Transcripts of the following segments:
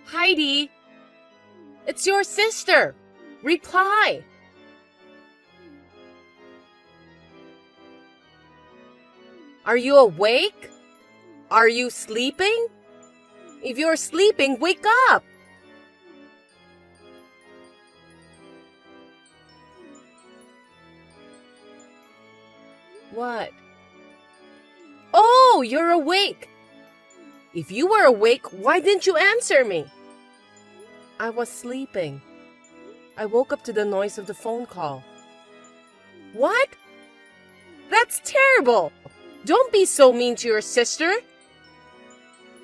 Heidi, it's your sister. Reply. Are you awake? Are you sleeping? If you're sleeping, wake up. What? Oh, you're awake. If you were awake, why didn't you answer me? I was sleeping. I woke up to the noise of the phone call. What? That's terrible. Don't be so mean to your sister.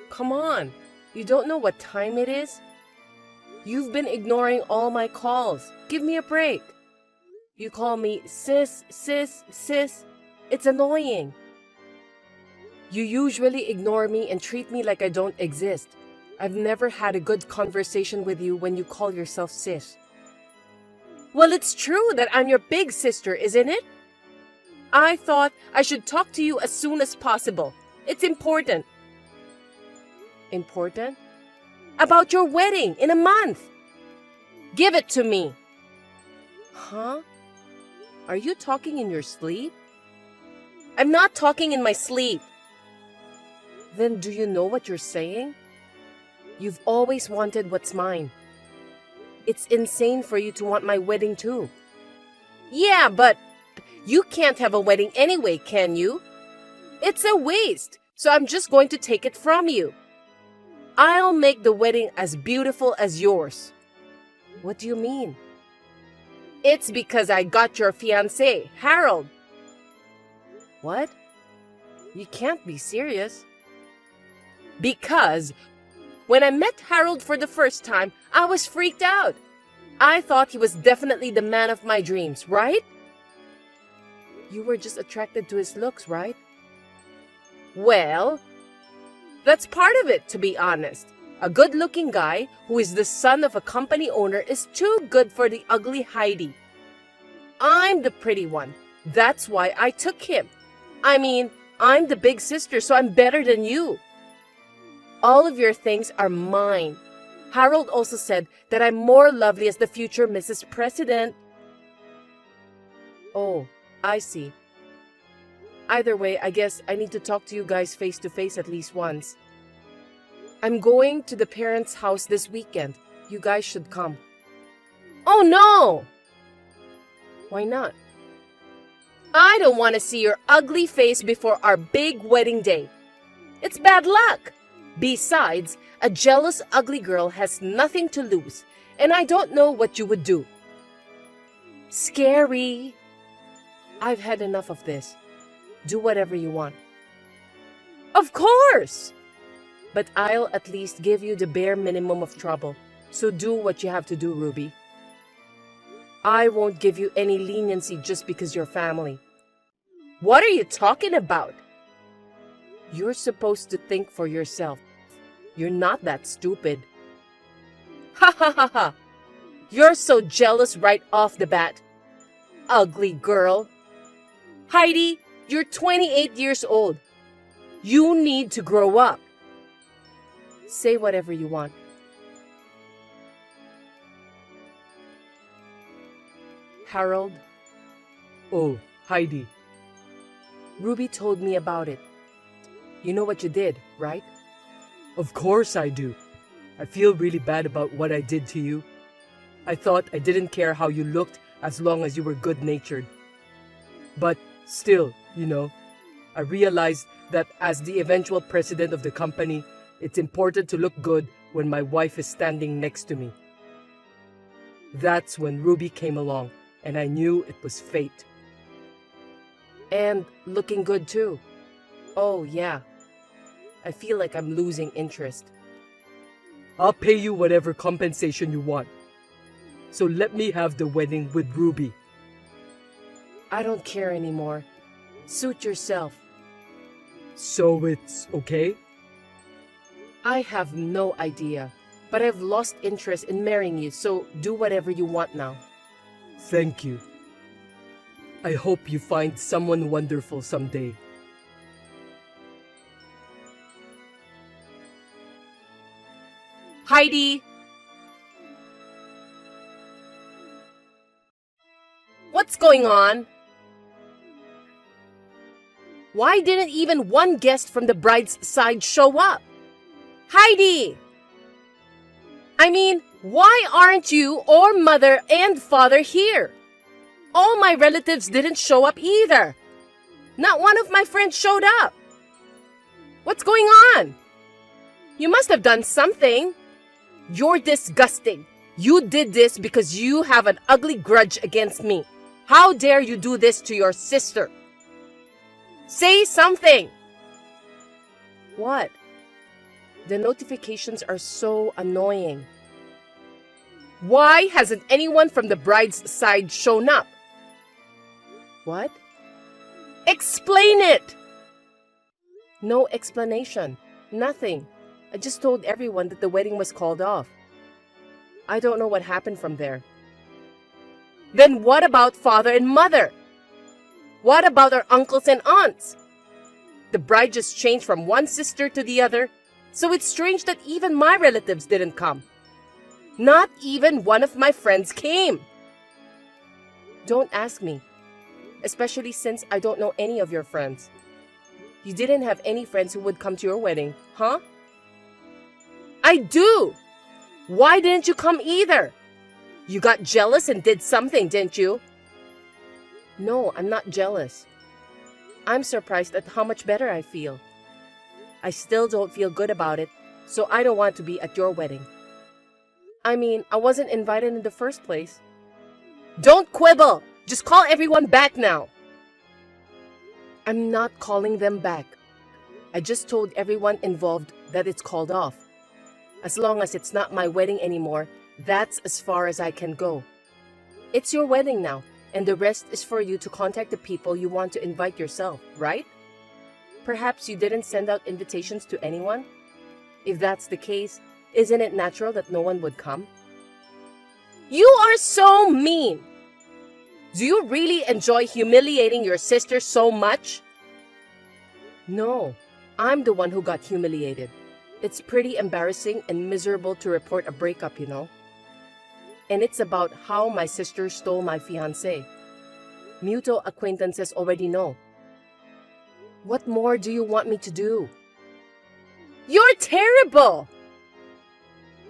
Come on, you don't know what time it is? You've been ignoring all my calls. Give me a break. You call me sis, sis, sis. It's annoying. You usually ignore me and treat me like I don't exist. I've never had a good conversation with you when you call yourself sis. Well, it's true that I'm your big sister, isn't it? I thought I should talk to you as soon as possible. It's important. Important? About your wedding in a month. Give it to me. Huh? Are you talking in your sleep? I'm not talking in my sleep. Then do you know what you're saying? You've always wanted what's mine. It's insane for you to want my wedding too. Yeah, but you can't have a wedding anyway, can you? It's a waste, so I'm just going to take it from you. I'll make the wedding as beautiful as yours. What do you mean? It's because I got your fiancé, Harold. What? You can't be serious. Because when I met Harold for the first time, I was freaked out. I thought he was definitely the man of my dreams, right? You were just attracted to his looks, right? Well, that's part of it, to be honest. A good-looking guy who is the son of a company owner is too good for the ugly Heidi. I'm the pretty one. That's why I took him. I mean, I'm the big sister, so I'm better than you. All of your things are mine. Harold also said that I'm more lovely as the future Mrs. President. Oh, I see. Either way, I guess I need to talk to you guys face to face at least once. I'm going to the parents' house this weekend. You guys should come. Oh no! Why not? I don't want to see your ugly face before our big wedding day. It's bad luck. Besides, a jealous, ugly girl has nothing to lose, and I don't know what you would do. Scary. I've had enough of this. Do whatever you want. Of course! But I'll at least give you the bare minimum of trouble, so do what you have to do, Ruby. I won't give you any leniency just because you're family. What are you talking about? You're supposed to think for yourself. You're not that stupid. Ha ha ha ha! You're so jealous right off the bat. Ugly girl. Heidi, you're 28 years old. You need to grow up. Say whatever you want. Harold. Oh, Heidi. Ruby told me about it. You know what you did, right? Of course I do. I feel really bad about what I did to you. I thought I didn't care how you looked as long as you were good-natured. But still, I realized that as the eventual president of the company, it's important to look good when my wife is standing next to me. That's when Ruby came along, and I knew it was fate. And looking good too. Oh, yeah. I feel like I'm losing interest. I'll pay you whatever compensation you want. So let me have the wedding with Ruby. I don't care anymore. Suit yourself. So it's okay? I have no idea, but I've lost interest in marrying you, so do whatever you want now. Thank you. I hope you find someone wonderful someday. Heidi! What's going on? Why didn't even one guest from the bride's side show up? Heidi! I mean, why aren't you or mother and father here? All my relatives didn't show up either. Not one of my friends showed up. What's going on? You must have done something. You're disgusting. You did this because you have an ugly grudge against me. How dare you do this to your sister? Say something. What? The notifications are so annoying. Why hasn't anyone from the bride's side shown up? What? Explain it! No explanation. Nothing. I just told everyone that the wedding was called off. I don't know what happened from there. Then what about father and mother? What about our uncles and aunts? The bride just changed from one sister to the other, so it's strange that even my relatives didn't come. Not even one of my friends came. Don't ask me, especially since I don't know any of your friends. You didn't have any friends who would come to your wedding, huh? I do! Why didn't you come either? You got jealous and did something, didn't you? No, I'm not jealous. I'm surprised at how much better I feel. I still don't feel good about it, so I don't want to be at your wedding. I mean, I wasn't invited in the first place. Don't quibble! Just call everyone back now. I'm not calling them back. I just told everyone involved that it's called off. As long as it's not my wedding anymore, that's as far as I can go. It's your wedding now, and the rest is for you to contact the people you want to invite yourself, right? Perhaps you didn't send out invitations to anyone? If that's the case, isn't it natural that no one would come? You are so mean! Do you really enjoy humiliating your sister so much? No, I'm the one who got humiliated. It's pretty embarrassing and miserable to report a breakup, you know. And it's about how my sister stole my fiancé. Mutual acquaintances already know. What more do you want me to do? You're terrible!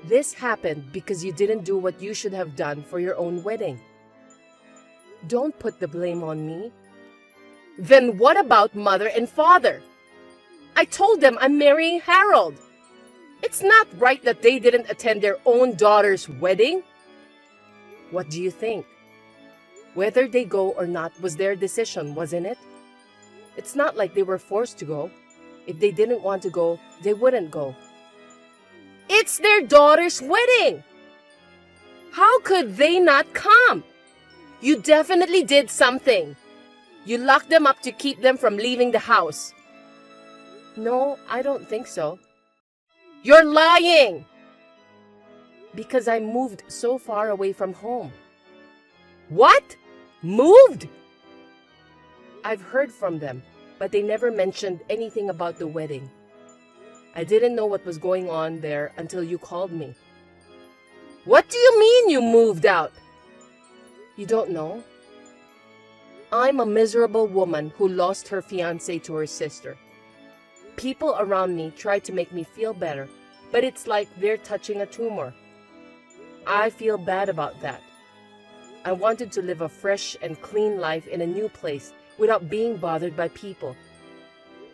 This happened because you didn't do what you should have done for your own wedding. Don't put the blame on me. Then what about mother and father? I told them I'm marrying Harold. It's not right that they didn't attend their own daughter's wedding. What do you think? Whether they go or not was their decision, wasn't it? It's not like they were forced to go. If they didn't want to go, they wouldn't go. It's their daughter's wedding! How could they not come? You definitely did something. You locked them up to keep them from leaving the house. No, I don't think so. You're lying! Because I moved so far away from home. What? Moved? I've heard from them, but they never mentioned anything about the wedding. I didn't know what was going on there until you called me. What do you mean you moved out? You don't know? I'm a miserable woman who lost her fiancé to her sister. People around me try to make me feel better, but it's like they're touching a tumor. I feel bad about that. I wanted to live a fresh and clean life in a new place without being bothered by people.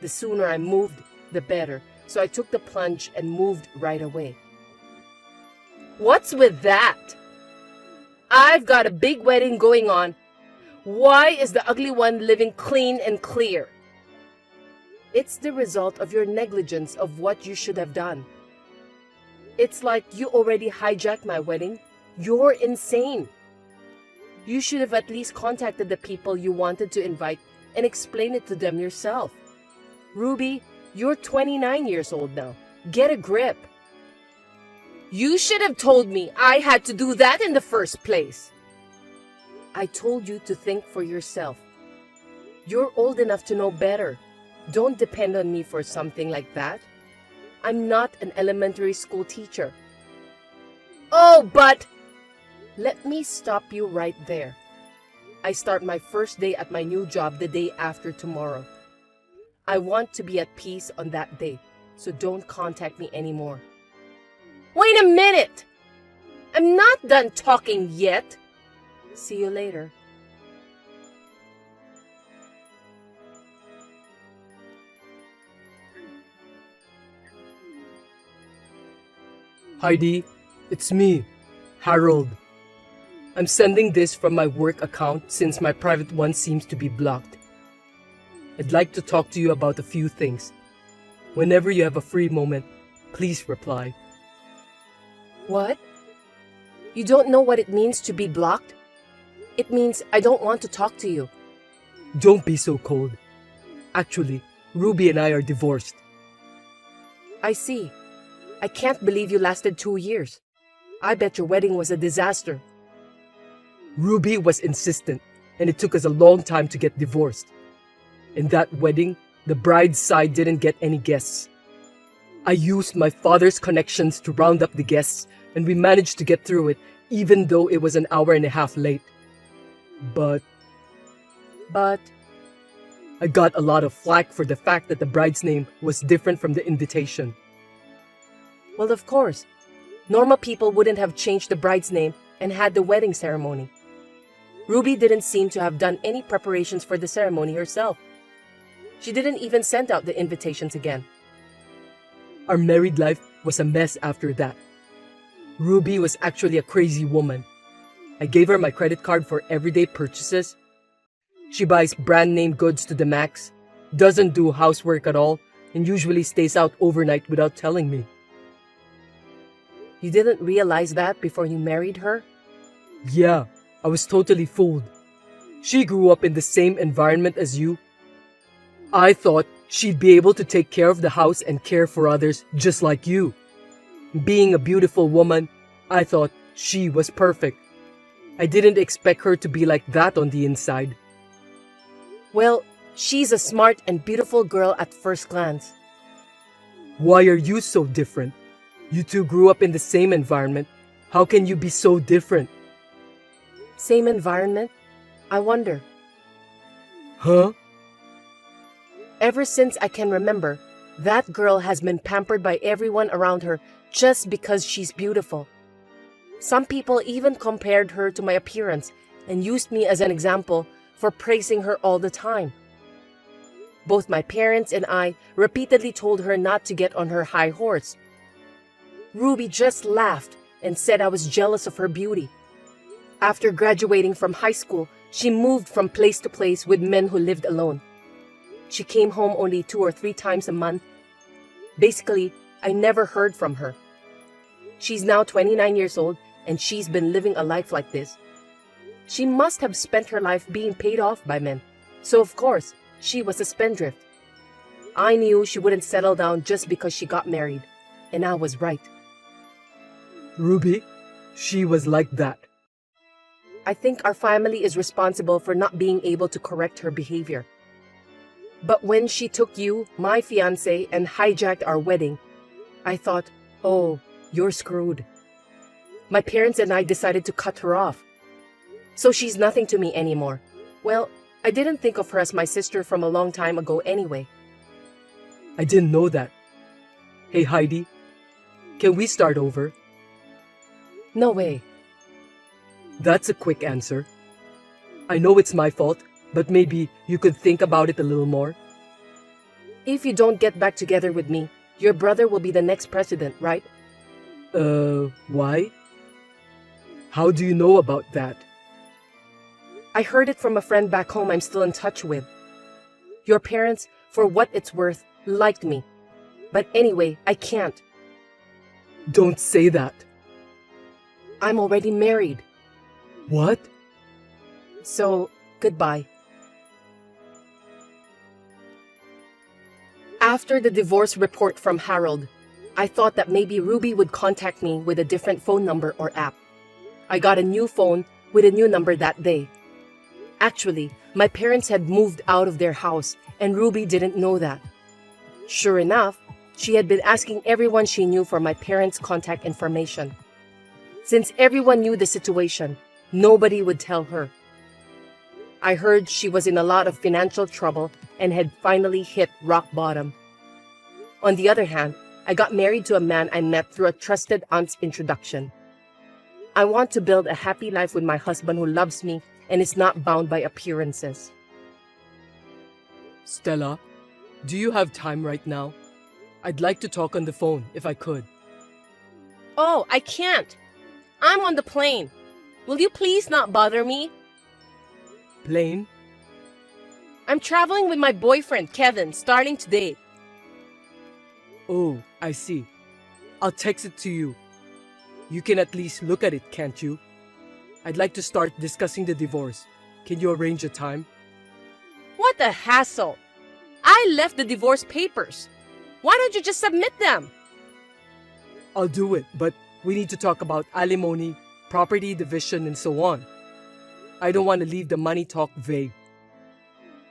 The sooner I moved, the better, so I took the plunge and moved right away. What's with that? I've got a big wedding going on. Why is the ugly one living clean and clear? It's the result of your negligence of what you should have done. It's like you already hijacked my wedding. You're insane. You should have at least contacted the people you wanted to invite and explained it to them yourself. Ruby, you're 29 years old now. Get a grip. You should have told me I had to do that in the first place. I told you to think for yourself. You're old enough to know better. Don't depend on me for something like that. I'm not an elementary school teacher. Oh, but... Let me stop you right there. I start my first day at my new job the day after tomorrow. I want to be at peace on that day, so don't contact me anymore. Wait a minute! I'm not done talking yet. See you later. Heidi, it's me, Harold. I'm sending this from my work account since my private one seems to be blocked. I'd like to talk to you about a few things. Whenever you have a free moment, please reply. What? You don't know what it means to be blocked? It means I don't want to talk to you. Don't be so cold. Actually, Ruby and I are divorced. I see. I can't believe you lasted 2 years. I bet your wedding was a disaster. Ruby was insistent, and it took us a long time to get divorced. In that wedding, the bride's side didn't get any guests. I used my father's connections to round up the guests, and we managed to get through it, even though it was an hour and a half late. But I got a lot of flack for the fact that the bride's name was different from the invitation. Well, of course. Normal people wouldn't have changed the bride's name and had the wedding ceremony. Ruby didn't seem to have done any preparations for the ceremony herself. She didn't even send out the invitations again. Our married life was a mess after that. Ruby was actually a crazy woman. I gave her my credit card for everyday purchases. She buys brand name goods to the max, doesn't do housework at all, and usually stays out overnight without telling me. You didn't realize that before you married her? Yeah, I was totally fooled. She grew up in the same environment as you. I thought she'd be able to take care of the house and care for others just like you. Being a beautiful woman, I thought she was perfect. I didn't expect her to be like that on the inside. Well, she's a smart and beautiful girl at first glance. Why are you so different? You two grew up in the same environment. How can you be so different? Same environment? I wonder. Huh? Ever since I can remember, that girl has been pampered by everyone around her just because she's beautiful. Some people even compared her to my appearance and used me as an example for praising her all the time. Both my parents and I repeatedly told her not to get on her high horse. Ruby just laughed and said I was jealous of her beauty. After graduating from high school, she moved from place to place with men who lived alone. She came home only 2 or 3 times a month. Basically, I never heard from her. She's now 29 years old and she's been living a life like this. She must have spent her life being paid off by men. So of course, she was a spendthrift. I knew she wouldn't settle down just because she got married. And I was right. Ruby, she was like that. I think our family is responsible for not being able to correct her behavior. But when she took you, my fiancé, and hijacked our wedding, I thought, oh, you're screwed. My parents and I decided to cut her off. So she's nothing to me anymore. Well, I didn't think of her as my sister from a long time ago anyway. I didn't know that. Hey Heidi, can we start over? No way. That's a quick answer. I know it's my fault, but maybe you could think about it a little more. If you don't get back together with me, your brother will be the next president, right? Why? How do you know about that? I heard it from a friend back home I'm still in touch with. Your parents, for what it's worth, liked me. But anyway, I can't. Don't say that. I'm already married. What? So, goodbye. After the divorce report from Harold, I thought that maybe Ruby would contact me with a different phone number or app. I got a new phone with a new number that day. Actually, my parents had moved out of their house and Ruby didn't know that. Sure enough, she had been asking everyone she knew for my parents' contact information. Since everyone knew the situation, nobody would tell her. I heard she was in a lot of financial trouble and had finally hit rock bottom. On the other hand, I got married to a man I met through a trusted aunt's introduction. I want to build a happy life with my husband who loves me and is not bound by appearances. Stella, do you have time right now? I'd like to talk on the phone if I could. Oh, I can't. I'm on the plane. Will you please not bother me? Plane? I'm traveling with my boyfriend, Kevin, starting today. Oh, I see. I'll text it to you. You can at least look at it, can't you? I'd like to start discussing the divorce. Can you arrange a time? What a hassle. I left the divorce papers. Why don't you just submit them? I'll do it, but we need to talk about alimony, property division, and so on. I don't want to leave the money talk vague.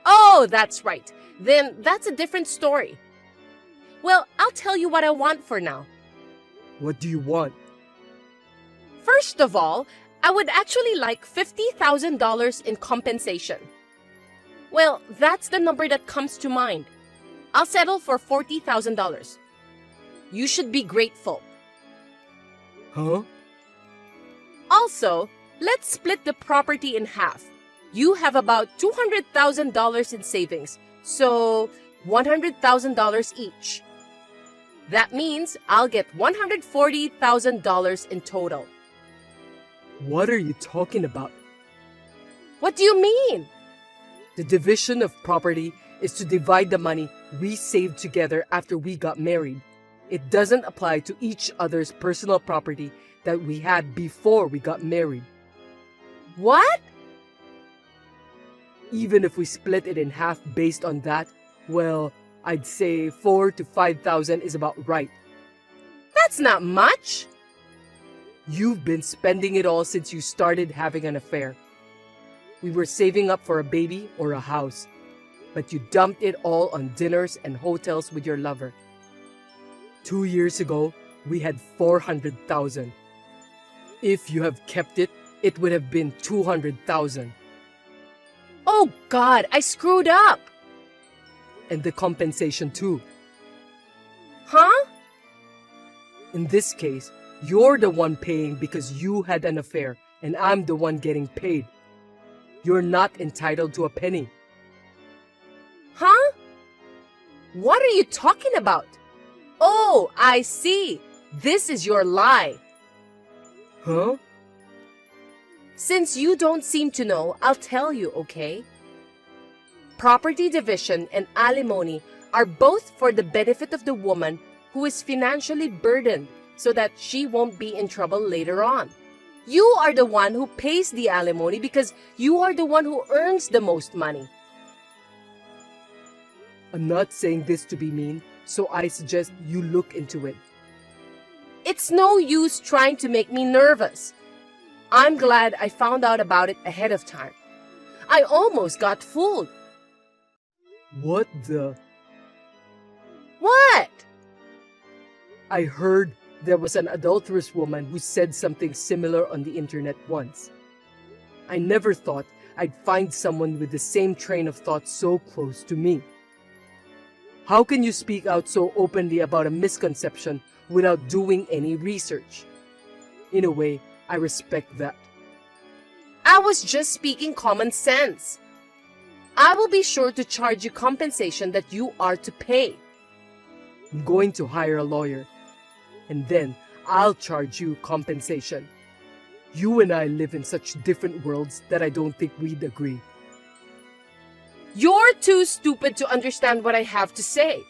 Oh, that's right. Then that's a different story. Well, I'll tell you what I want for now. What do you want? First of all, I would actually like $50,000 in compensation. Well, that's the number that comes to mind. I'll settle for $40,000. You should be grateful. Huh? Also, let's split the property in half. You have about $200,000 in savings, so $100,000 each. That means I'll get $140,000 in total. What are you talking about? What do you mean? The division of property is to divide the money we saved together after we got married. It doesn't apply to each other's personal property that we had before we got married. What? Even if we split it in half based on that, well, I'd say 4,000 to 5,000 is about right. That's not much. You've been spending it all since you started having an affair. We were saving up for a baby or a house, but you dumped it all on dinners and hotels with your lover. 2 years ago, we had 400,000. If you have kept it, it would have been 200,000. Oh God, I screwed up. And the compensation too. Huh? In this case, you're the one paying because you had an affair, and I'm the one getting paid. You're not entitled to a penny. Huh? What are you talking about? Oh, I see. This is your lie. Huh? Since you don't seem to know, I'll tell you, okay? Property division and alimony are both for the benefit of the woman who is financially burdened so that she won't be in trouble later on. You are the one who pays the alimony because you are the one who earns the most money. I'm not saying this to be mean, so I suggest you look into it. It's no use trying to make me nervous. I'm glad I found out about it ahead of time. I almost got fooled. What the? What? I heard there was an adulterous woman who said something similar on the internet once. I never thought I'd find someone with the same train of thought so close to me. How can you speak out so openly about a misconception without doing any research? In a way, I respect that. I was just speaking common sense. I will be sure to charge you compensation that you are to pay. I'm going to hire a lawyer, and then I'll charge you compensation. You and I live in such different worlds that I don't think we'd agree. You're too stupid to understand what I have to say.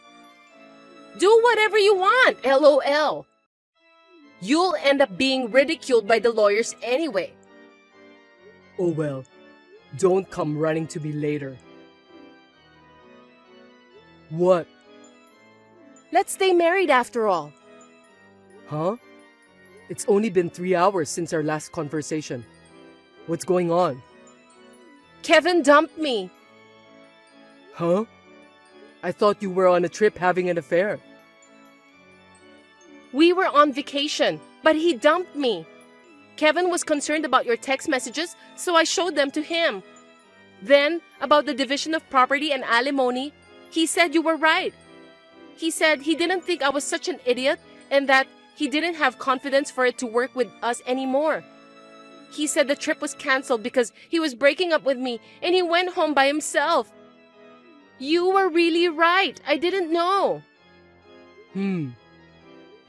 Do whatever you want, LOL. You'll end up being ridiculed by the lawyers anyway. Oh well, don't come running to me later. What? Let's stay married after all. Huh? It's only been 3 hours since our last conversation. What's going on? Kevin dumped me. Huh? I thought you were on a trip having an affair. We were on vacation, but he dumped me. Kevin was concerned about your text messages, so I showed them to him. Then, about the division of property and alimony, he said you were right. He said he didn't think I was such an idiot and that he didn't have confidence for it to work with us anymore. He said the trip was canceled because he was breaking up with me and he went home by himself. You were really right. I didn't know.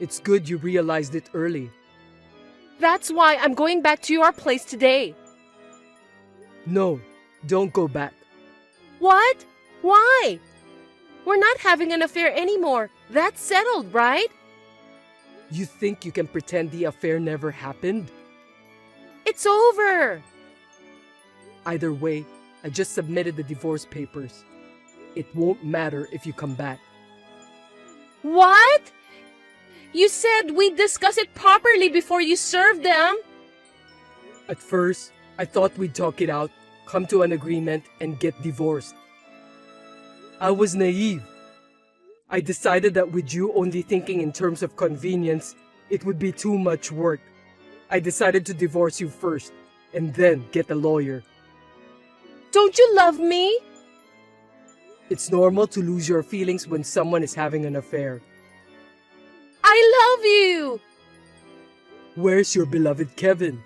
It's good you realized it early. That's why I'm going back to your place today. No, don't go back. What? Why? We're not having an affair anymore. That's settled, right? You think you can pretend the affair never happened? It's over. Either way, I just submitted the divorce papers. It won't matter if you come back. What? You said we'd discuss it properly before you served them. At first, I thought we'd talk it out, come to an agreement, and get divorced. I was naive. I decided that with you only thinking in terms of convenience, it would be too much work. I decided to divorce you first, and then get a lawyer. Don't you love me? It's normal to lose your feelings when someone is having an affair. I love you. Where's your beloved Kevin?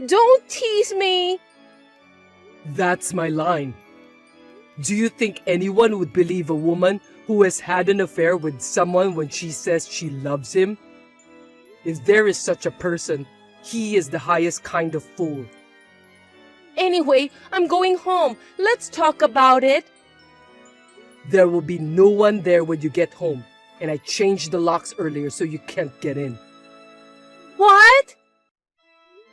Don't tease me. That's my line. Do you think anyone would believe a woman who has had an affair with someone when she says she loves him? If there is such a person, he is the highest kind of fool. Anyway, I'm going home. Let's talk about it. There will be no one there when you get home, and I changed the locks earlier so you can't get in. What?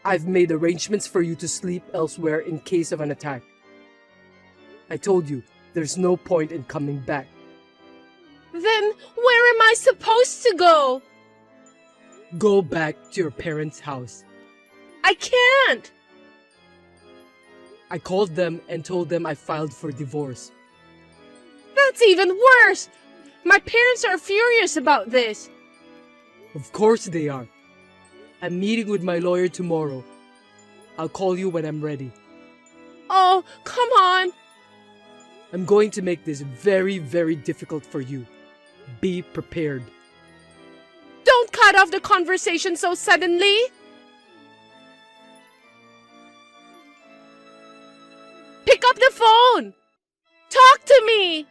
I've made arrangements for you to sleep elsewhere in case of an attack. I told you, there's no point in coming back. Then where am I supposed to go? Go back to your parents' house. I can't. I called them and told them I filed for divorce. That's even worse. My parents are furious about this. Of course they are. I'm meeting with my lawyer tomorrow. I'll call you when I'm ready. Oh, come on. I'm going to make this very, very difficult for you. Be prepared. Don't cut off the conversation so suddenly. Pick up the phone. Talk to me.